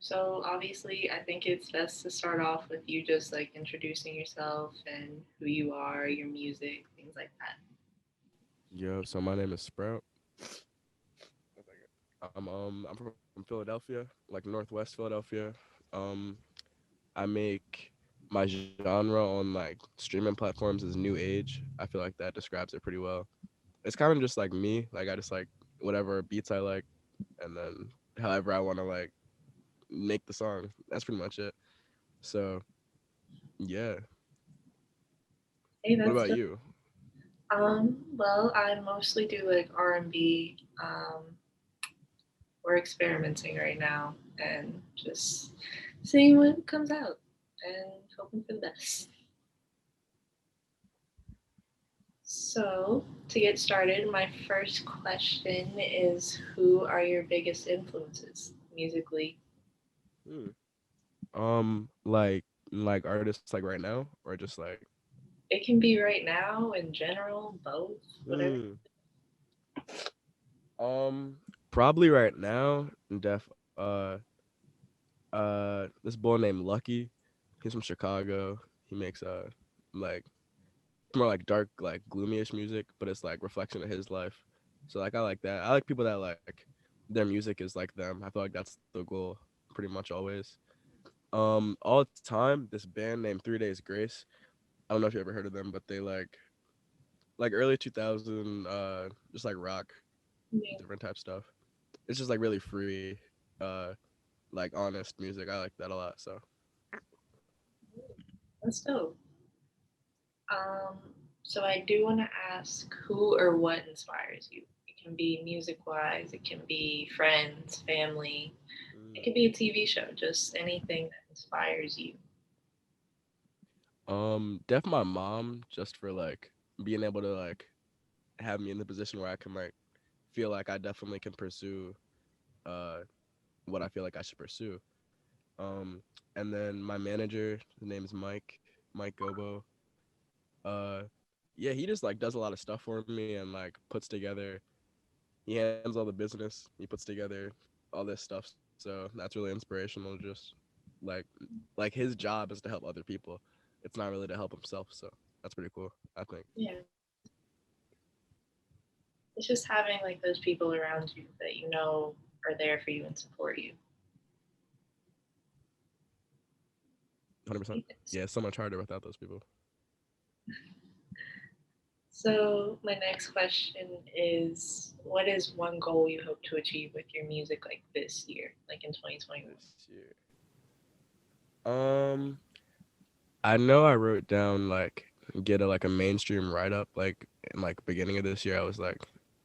So obviously, I think it's best to start off with you just like introducing yourself and who you are, your music, things like that. Yo, so my name is Sprout. I'm from Philadelphia, like Northwest Philadelphia. Um, I make my genre on like streaming platforms is new age. I feel like that describes it pretty well. It's kind of just like me. Like I just like whatever beats I like, and then however I want to like make the song. That's pretty much it. So yeah. Hey, What that's about dope. you? Well, I mostly do like R&B. We're experimenting right now and just seeing what comes out and hoping for the best. So, to get started, my first question is who are your biggest influences musically? Hmm. Like artists like right now, or just like. It can be right now, in general, both, whatever. Hmm. Probably right now, this boy named Lucky. He's from Chicago. He makes like more like dark, like gloomyish music, but it's like reflection of his life. So like I like that. I like people that like their music is like them. I feel like that's the goal pretty much always. All time, this band named 3 Days Grace. I don't know if you ever heard of them, but they like early 2000 just like rock, Yeah, different type stuff. It's just like really free, uh like honest music. I like that a lot. So that's dope. Um, so I do want to ask who or what inspires you? It can be music wise, it can be friends, family, it mm. could be a TV show, just anything that inspires you. Def my mom just for like being able to like have me in the position where I can like feel like I definitely can pursue uh what I feel like I should pursue. Um and then my manager, his name is Mike Gobo. Uh yeah, he just like does a lot of stuff for me and like puts together, he handles all the business, he puts together all this stuff. So that's really inspirational. Just like like his job is to help other people. It's not really to help himself. So that's pretty cool, I think. Yeah, it's just having like those people around you that you know are there for you and support you. 100%. Yeah, it's so much harder without those people. So my next question is, what is one goal you hope to achieve with your music like this year, like in 2021? This year. Um, I know I wrote down like get a like a mainstream write up like in like beginning of this year. I was like,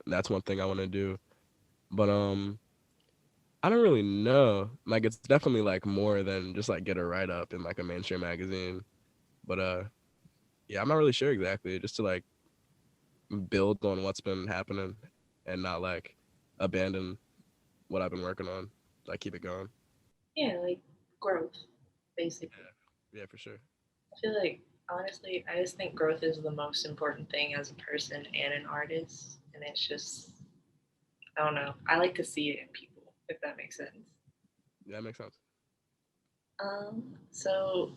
that's one thing I want to do. But I don't really know. Like it's definitely like more than just like get a write up in like a mainstream magazine. But yeah, I'm not really sure exactly. Just to like build on what's been happening and not like abandon what I've been working on. Like keep it going. Yeah, like growth, basically. Yeah, for sure. I feel like honestly, I just think growth is the most important thing as a person and an artist, and it's just I don't know. I like to see it in people, if that makes sense. Yeah, that makes sense. So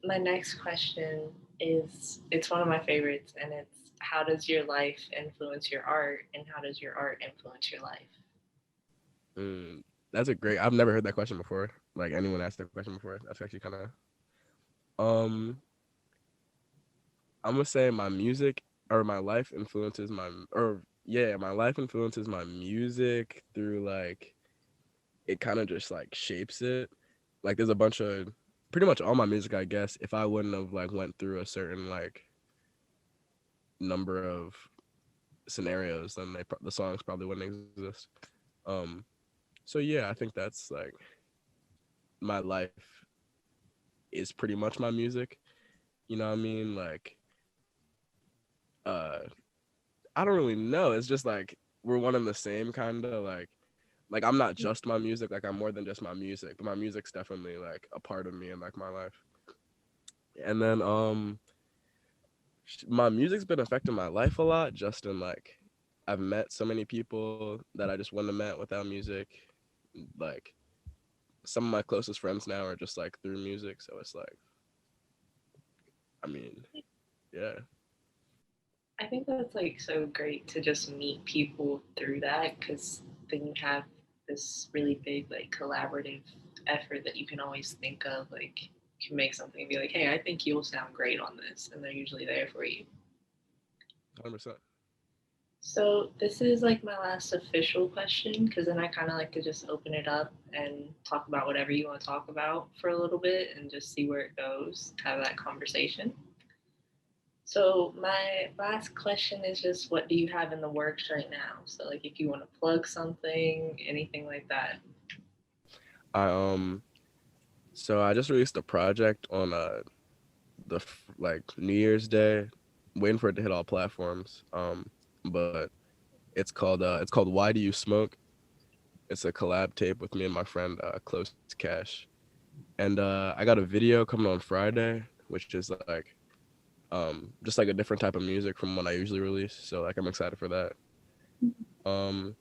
my next question is it's one of my favorites, and it's how does your life influence your art, and how does your art influence your life? Mm, that's a great. I've never heard that question before. Like anyone asked that question before. That's actually kind of. Um, I'm gonna say my music or my life influences my or yeah, my life influences my music through like it kind of just like shapes it. Like there's a bunch of pretty much all my music. I guess if I wouldn't have like went through a certain like number of scenarios, then the songs probably wouldn't exist. Um, so yeah, I think that's like my life is pretty much my music. You know what I mean? Uh, I don't really know. It's just like we're one and the same kind of like I'm not just my music. Like I'm more than just my music, but my music's definitely like a part of me and like my life. And then my music's been affecting my life a lot. Just in like I've met so many people that I just wouldn't have met without music. Like some of my closest friends now are just like through music. So it's like, I mean, yeah. I think that's like so great to just meet people through that because then you have this really big like collaborative effort that you can always think of. Like you can make something and be like, hey, I think you'll sound great on this, and they're usually there for you. 100%. So this is like my last official question because then I kind of like to just open it up and talk about whatever you want to talk about for a little bit and just see where it goes, have that conversation. So my last question is just what do you have in the works right now? So like if you want to plug something, anything like that. I so I just released a project on like New Year's Day, waiting for it to hit all platforms. But it's called Why Do You Smoke? It's a collab tape with me and my friend Close Cash. And I got a video coming on Friday, which is like just like a different type of music from what I usually release. So like I'm excited for that. Um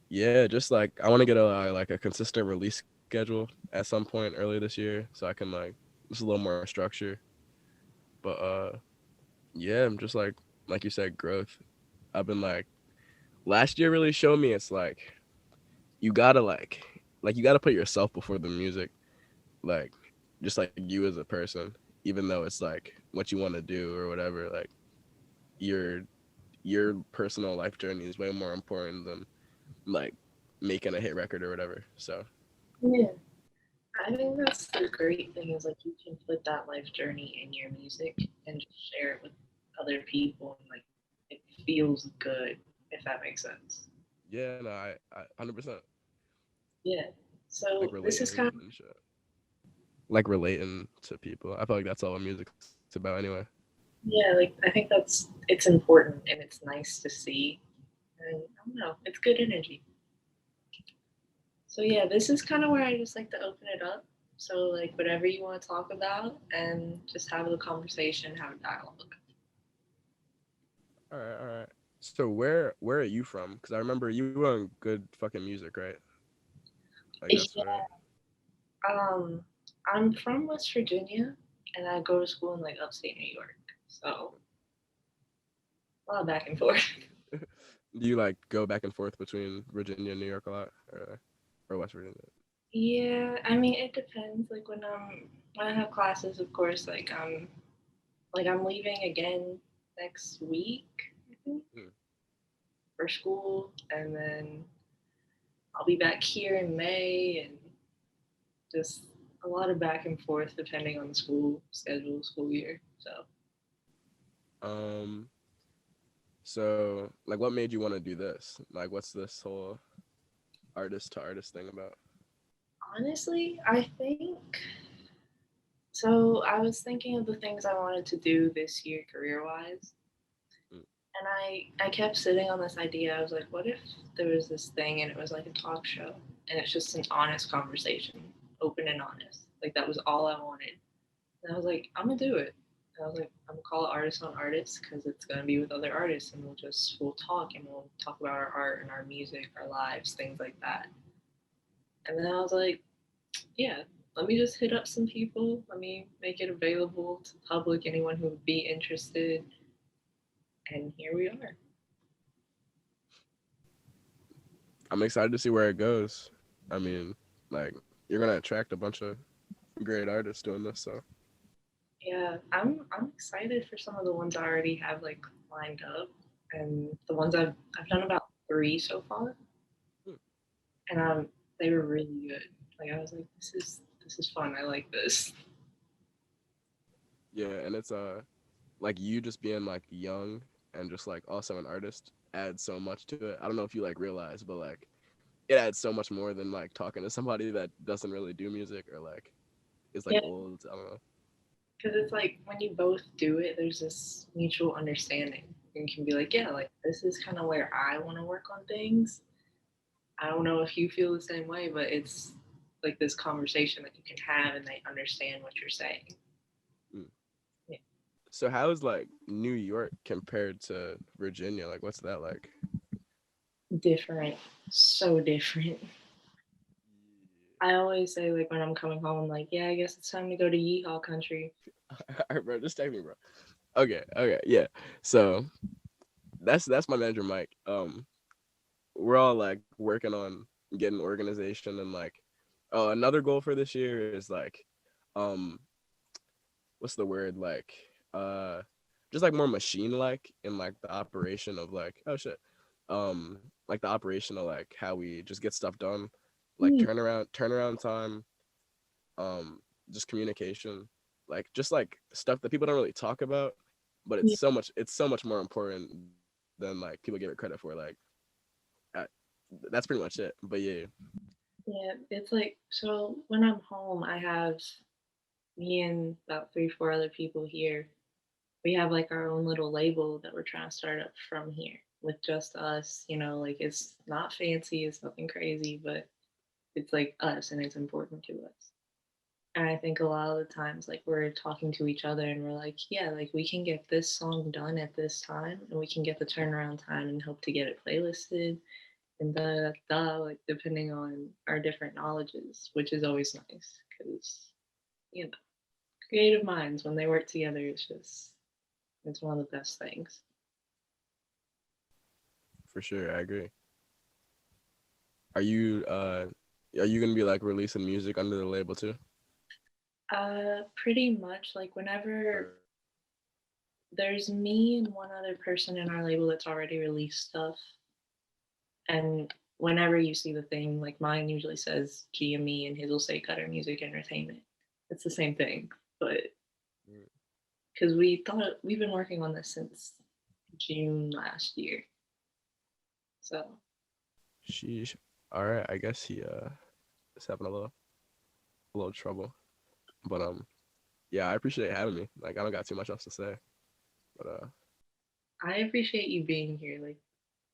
yeah, just like I want to get a consistent release schedule at some point early this year so I can like just a little more structure. But yeah, I'm just like you said, growth. I've been like last year really showed me it's like you gotta you gotta put yourself before the music, like just like you as a person, even though it's like what you want to do or whatever. Like your your personal life journey is way more important than like making a hit record or whatever. So Yeah. I think that's the great thing is like you can put that life journey in your music and just share it with other people and like it feels good if that makes sense. yeah, no, I 100% Yeah. like So this is kind relating of and shit. Like relating to people. I feel like that's all what music's about anyway. yeah, like I think that's it's important and it's nice to see. And I don't know, it's good energy. So yeah, this is kind of where I just like to open it up. So like whatever you want to talk about and just have a conversation, have a dialogue. All right, all right. So where are you from? Because I remember you were on good fucking music, right? Like that's Yeah, where. I'm from West Virginia and I go to school in like upstate New York. So a lot of back and forth. Do you like go back and forth between Virginia and New York a lot, or West Virginia? Yeah, I mean it depends. Like when I have classes, of course, like I'm leaving again next week, I think, Hmm. for school, and then I'll be back here in May, and just a lot of back and forth depending on the school schedule, school year. So Um. So like, what made you want to do this? Like, what's this whole artist to artist thing about? honestly, I think so. I was thinking of the things I wanted to do this year career wise, Mm, and I kept sitting on this idea. I was like, what if there was this thing and it was like a talk show and it's just an honest conversation, open and honest. Like that was all I wanted. And I was like, I'm gonna do it. And I was like, I'm gonna call it artist on artist because it's gonna be with other artists and we'll talk and we'll talk about our art and our music, our lives, things like that. And then I was like, yeah, let me just hit up some people. Let me make it available to the public, anyone who would be interested. And here we are. I'm excited to see where it goes. I mean, like, you're gonna attract a bunch of great artists doing this. So, Yeah, I'm excited for some of the ones I already have like lined up, and the ones I've done about three so far, hmm, and they were really good. Like I was like, this is fun. I like this. yeah, and it's like you just being like young and just like also an artist adds so much to it. I don't know if you like realize, but like it adds so much more than like talking to somebody that doesn't really do music or like is like Yeah, old. I don't know. because it's like when you both do it, there's this mutual understanding. And you can be like, yeah, like this is kind of where I want to work on things. I don't know if you feel the same way, but it's like this conversation that you can have, and they understand what you're saying. Mm. Yeah. So how is like New York compared to Virginia? Like what's that like? Different, so different. I always say like when I'm coming home, I'm like, yeah, I guess it's time to go to Yeehaw country. All right, bro, just text me, bro. Okay, yeah. So that's my manager, Mike. We're all like working on getting organization and like, oh, another goal for this year is like, um, what's the word like, uh, just like more machine like in like the operation of like, oh shit, like the operation of like how we just get stuff done, like Mm. turnaround time, um just communication, like just like stuff that people don't really talk about, but Yeah, it's so much more important than like people give it credit for. Like I, that's pretty much it. But yeah. yeah, it's like so when I'm home, I have me and about 3, 4 other people here. We have like our own little label that we're trying to start up from here with just us. Like it's not fancy, it's nothing crazy, but it's like us and it's important to us. And I think a lot of the times, like we're talking to each other and we're like, yeah, like we can get this song done at this time and we can get the turnaround time and hope to get it playlisted and like depending on our different knowledges, which is always nice because, you know, creative minds, when they work together, it's one of the best things. For sure, I agree. Are you gonna be like releasing music under the label too? Pretty much like whenever Or there's me and one other person in our label that's already released stuff. And whenever you see the thing, like mine usually says GME and his will say Gutter Music Entertainment. It's the same thing, but mm, because we've been working on this since June last year. So sheesh. All right, I guess he is having a little trouble. But yeah, I appreciate having me. Like I don't got too much else to say. But I appreciate you being here. Like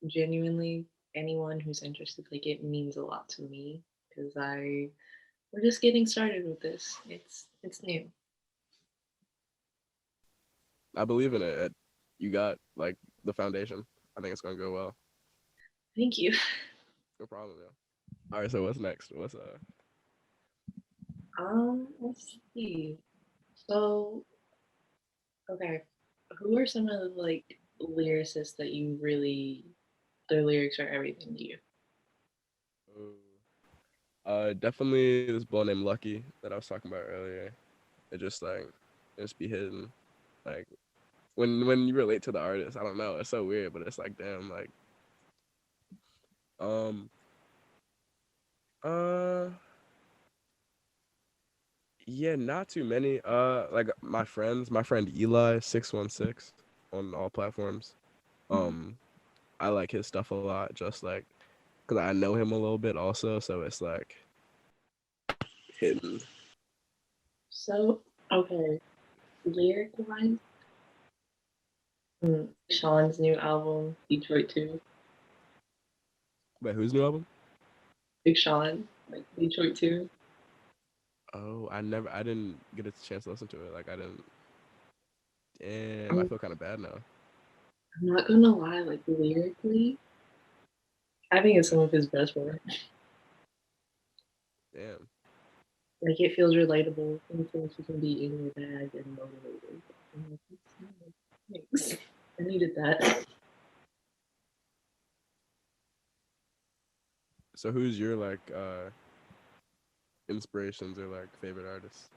genuinely, anyone who's interested, like it means a lot to me because we're just getting started with this. It's new. I believe in it. You got like the foundation. I think it's gonna go well. Thank you. No problem, yeah. All right, so what's next? What's Let's see. So okay, who are some of the like lyricists that you really their lyrics are everything to you? definitely this boy named Lucky that I was talking about earlier. It just like it just be hidden. Like when you relate to the artist, I don't know, it's so weird, but it's like damn, like um uh yeah, not too many. Like my friend Eli 616 on all platforms. Um I like his stuff a lot, just like because I know him a little bit also, so it's like hidden. So okay, lyric wise, Sean's new album Detroit 2. Wait, whose new album? Big Sean, like Detroit 2. Oh, I didn't get a chance to listen to it. Like I didn't. Damn, I I'm, feel kind of bad now. I'm not gonna lie, like lyrically, I think it's Yeah. some of his best work. Damn. Like it feels relatable. It feels like you can be in your bag and motivated. I'm like, thanks. I needed that. So who's your like inspirations or like favorite artists?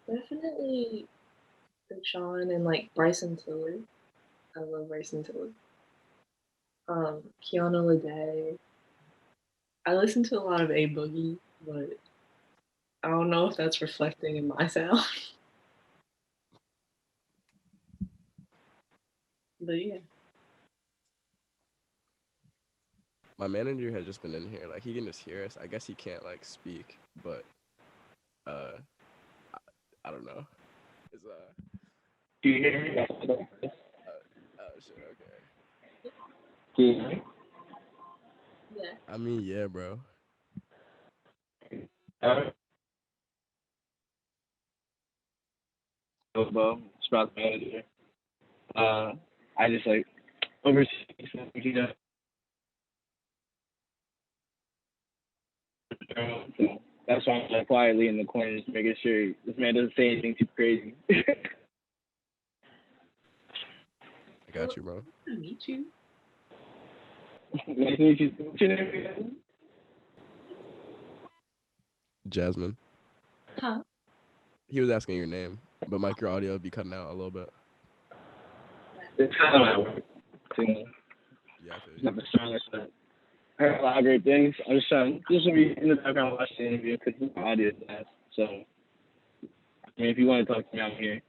Definitely Big Sean and like Bryson Tiller. I love Bryson Tiller. Kiana Lede. I listen to a lot of A Boogie, but I don't know if that's reflecting in my sound. But yeah. My manager has just been in here. Like he can just hear us. I guess he can't like speak, but uh, I don't know. Is Do you hear me? oh shit. Okay. Do you hear me? Yeah. I mean, yeah, bro. Uh, Bobo, Sprout manager. I just like oversee some, So that's why I'm like quietly in the corner, just making sure this man doesn't say anything too crazy. I got you, bro. Nice to meet you. Nice to meet you. What's your name again? Jasmine. Huh? He was asking your name, but Mike, your audio be cutting out a little bit. It's kind of my work. Yeah, I feel you. Not the strongest, but I heard a lot of great things. I'm just trying just to be in the background watching the interview because my audio is bad. So, I mean, if you want to talk to me, I'm here.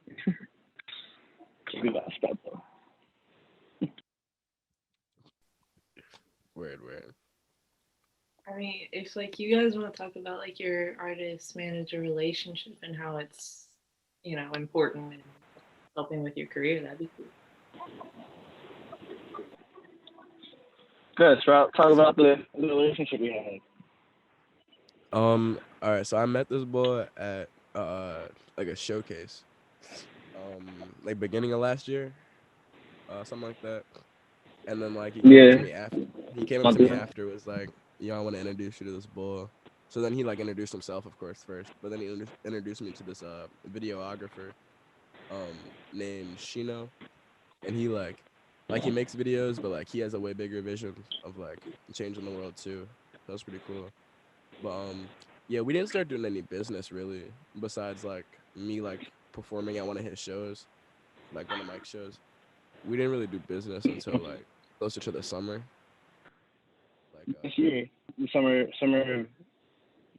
Keep it last step though. Weird. I mean, if like you guys want to talk about like your artist-manager relationship and how it's, important and helping with your career, that'd be cool. Good. So talk about the relationship we had. All right, so I met this boy at like a showcase. Like beginning of last year, something like that. And then like he came up to me after. He came up to me after, was like, "Yo, I want to introduce you to this boy." So then he like introduced himself, of course, first. But then he introduced me to this videographer, named Shino, and he like he makes videos, but like he has a way bigger vision of like changing the world too. That's pretty cool. But yeah, we didn't start doing any business really, besides like me like performing at one of his shows, like one of Mike's shows. We didn't really do business until like closer to the summer. Like This year, summer of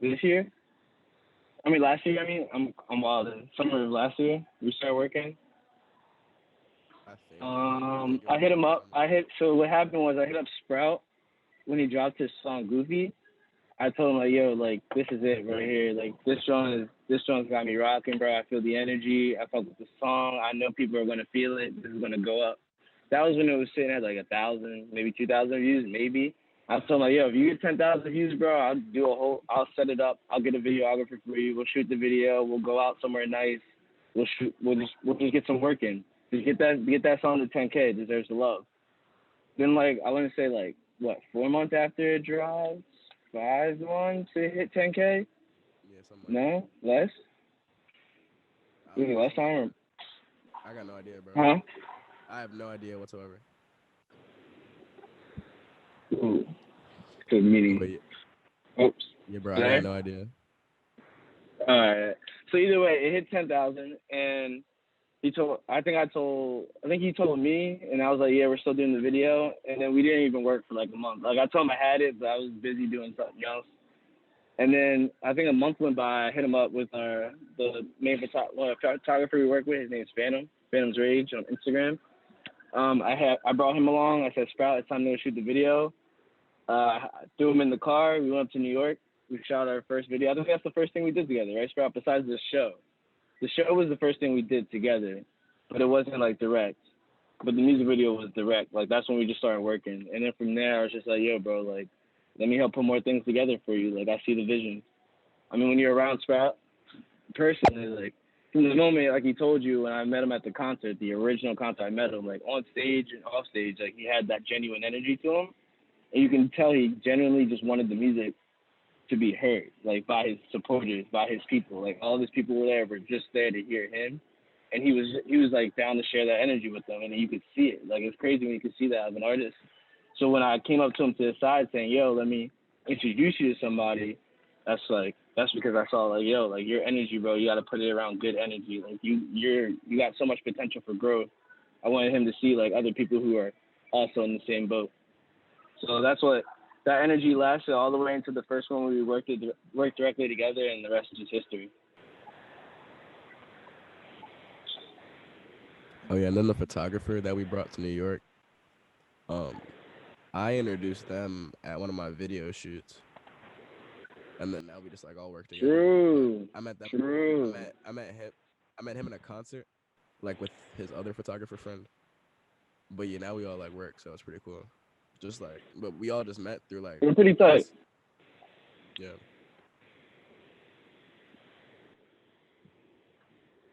this year. I mean, last year. I mean, I'm wild. Summer of last year, we started working. I think I hit him up. So what happened was I hit up Sprout when he dropped his song Goofy. I told him like, yo, like this is it right here. Like this song's got me rocking, bro. I feel the energy. I fuck with the song. I know people are gonna feel it. This is gonna go up. That was when it was sitting at like 1,000, maybe 2,000 views, maybe. I told him like, yo, if you get 10,000 views, bro, I'll set it up. I'll get a videographer for you. We'll shoot the video. We'll go out somewhere nice. We'll just get some work in. Just get that song to 10K. It deserves the love. Then like I want to say like what 4 months after it drops, 5 months to hit 10K. Yeah, something like No, less. Less time. I got no idea, bro. Huh? I have no idea whatsoever. Ooh. Good meeting. But yeah, Oops. yeah, bro, I got no idea. All right. So either way, it hit 10,000, and he told. I think he told me, and I was like, yeah, we're still doing the video, and then we didn't even work for like a month. Like I told him I had it, but I was busy doing something else. And then I think a month went by. I hit him up with the main photographer we work with. His name's Phantom's Rage on Instagram. I brought him along. I said, Sprout, it's time to shoot the video. Threw him in the car. We went up to New York. We shot our first video. I think that's the first thing we did together, right, Sprout? Besides the show. The show was the first thing we did together, but it wasn't like direct. But the music video was direct. Like that's when we just started working. And then from there, I was just like, yo, bro, like, let me help put more things together for you. Like I see the vision. I mean, when you're around Sprout, personally, like from the moment, like he told you when I met him at the concert, the original concert, I met him like on stage and off stage, like he had that genuine energy to him, and you can tell he genuinely just wanted the music to be heard, like by his supporters, by his people. Like all these people were just there to hear him, and he was like down to share that energy with them, and you could see it. Like it's crazy when you could see that of an artist. So when I came up to him to the side saying, yo, let me introduce you to somebody, that's because I saw like, yo, like your energy, bro, you got to put it around good energy. Like you got so much potential for growth. I wanted him to see like other people who are also in the same boat. So that's what that energy lasted all the way into the first one where we worked directly together, and the rest is just history. Oh yeah, and then the photographer that we brought to New York, I introduced them at one of my video shoots, and then now we just like all work together. True. I met them. True. I met him in a concert, like with his other photographer friend. But yeah, now we all like work, so it's pretty cool. Just like, but we all just met through like. We're pretty tight. Yeah.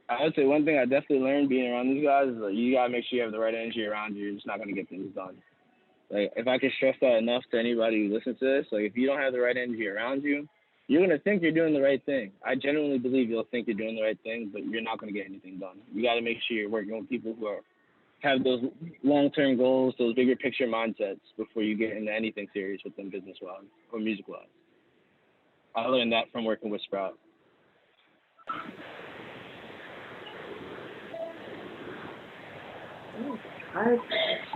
I would say one thing I definitely learned being around these guys is that you gotta make sure you have the right energy around you. You're just not gonna get things done. Like if I could stress that enough to anybody who listens to this, like if you don't have the right energy around you, you're gonna think you're doing the right thing. I genuinely believe you'll think you're doing the right thing, but you're not gonna get anything done. You got to make sure you're working with people who have those long-term goals, those bigger picture mindsets before you get into anything serious with them business-wise or music-wise. I learned that from working with Sprout. Oh, I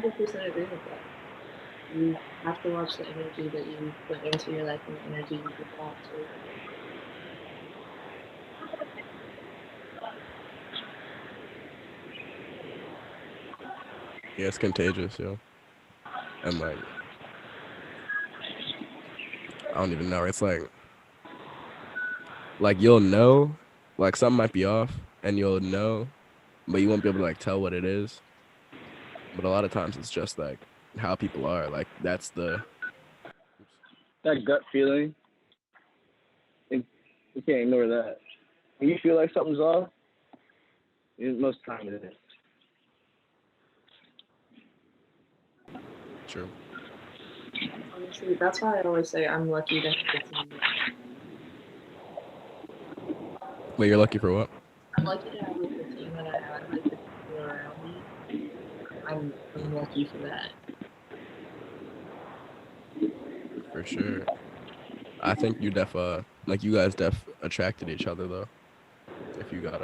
100% agree with that. You have to watch the energy that you put into your life and the energy you give back to. Yeah, it's contagious, yo. And like, I don't even know. It's like you'll know, like something might be off, and you'll know, but you won't be able to like tell what it is. But a lot of times it's just like how people are. Like that's the That gut feeling, you can't ignore that. When you feel like something's off, most of the time it is. true. Honestly, that's why I always say I'm lucky to have the team. Wait, you're lucky for what? I'm lucky to have like the team that I have, like the people around me. I'm lucky for that. For sure. I think you like you guys attracted each other though. If you got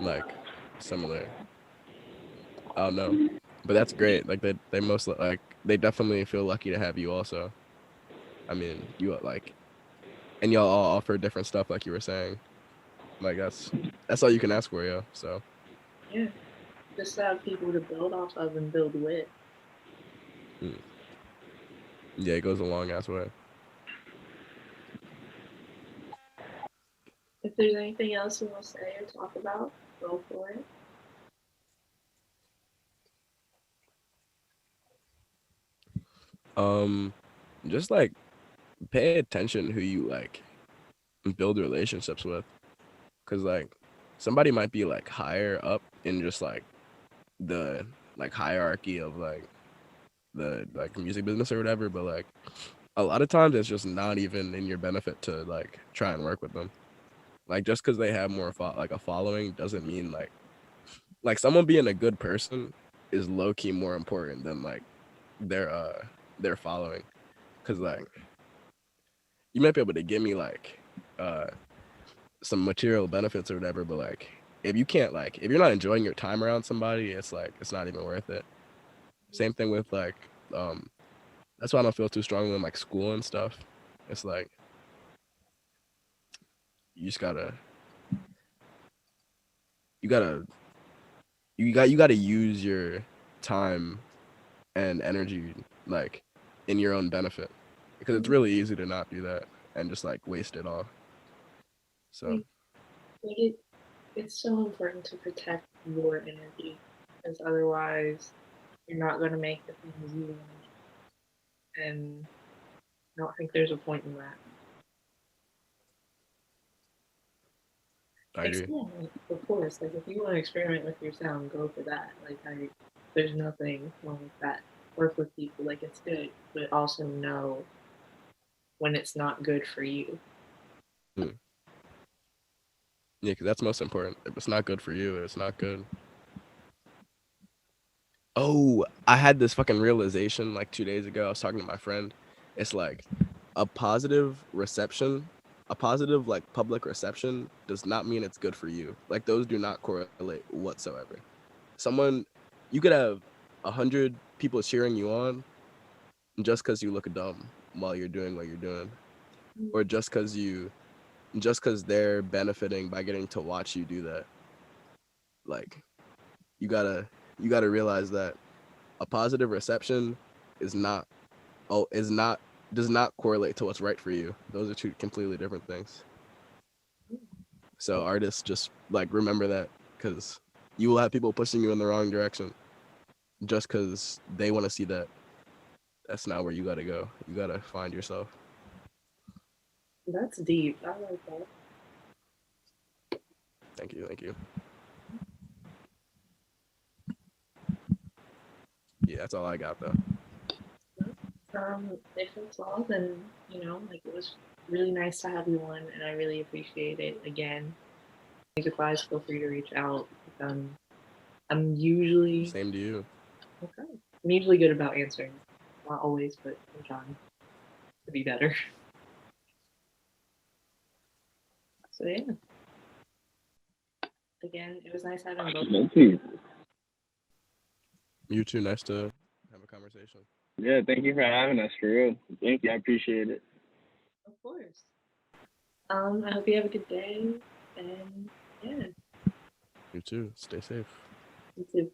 like similar, I don't know, but that's great. Like they most like they definitely feel lucky to have you also. I mean, you like, and y'all all offer different stuff like you were saying. Like that's all you can ask for, yo. So Yeah, just to have people to build off of and build with. yeah, it goes a long ass way. If there's anything else you want to say or talk about, go for it. Just like pay attention who you like build relationships with, cause like somebody might be like higher up in just like the like hierarchy of like the like music business or whatever, but like a lot of times it's just not even in your benefit to like try and work with them. Like just because they have more like a following doesn't mean like someone being a good person is low key more important than like their their following. Cause like you might be able to give me like uh some material benefits or whatever, but like if you can't like if you're not enjoying your time around somebody, it's like it's not even worth it. Same thing with like um that's why I don't feel too strongly in like school and stuff. It's like you just gotta you gotta you gotta use your time and energy like in your own benefit because it's really easy to not do that and just like waste it all. So Like it's so important to protect your energy, because otherwise you're not going to make the things you want. And I don't think there's a point in that. I agree. Experiment, of course. Like if you want to experiment with your sound, go for that. Like there's nothing wrong with that. Work with people, like it's good, but also know when it's not good for you. Hmm. Yeah, because that's most important. If it's not good for you, it's not good. Oh, I had this fucking realization like 2 days ago. I was talking to my friend. It's like a positive reception, a positive like public reception does not mean it's good for you. Like those do not correlate whatsoever. Someone, you could have 100 people cheering you on just because you look dumb while you're doing what you're doing, or just because they're benefiting by getting to watch you do that. Like you gotta you gotta realize that a positive reception is not is not does not correlate to what's right for you. Those are two completely different things. So artists just like remember that because you will have people pushing you in the wrong direction just because they want to see that. That's not where you gotta go. You gotta find yourself. That's deep. I like that. Thank you, thank you. Yeah, that's all I got though. If it's all, then like it was really nice to have you on, and I really appreciate it. Again, music-wise, feel free to reach out. I'm usually Same to you. okay. I'm usually good about answering. Not always, but I'm trying to be better. So yeah. Again, it was nice having both. Thank you. You too. Nice to have a conversation. Yeah, thank you for having us, for real. Thank you. I appreciate it. Of course. I hope you have a good day, and yeah, You too. Stay safe. you too.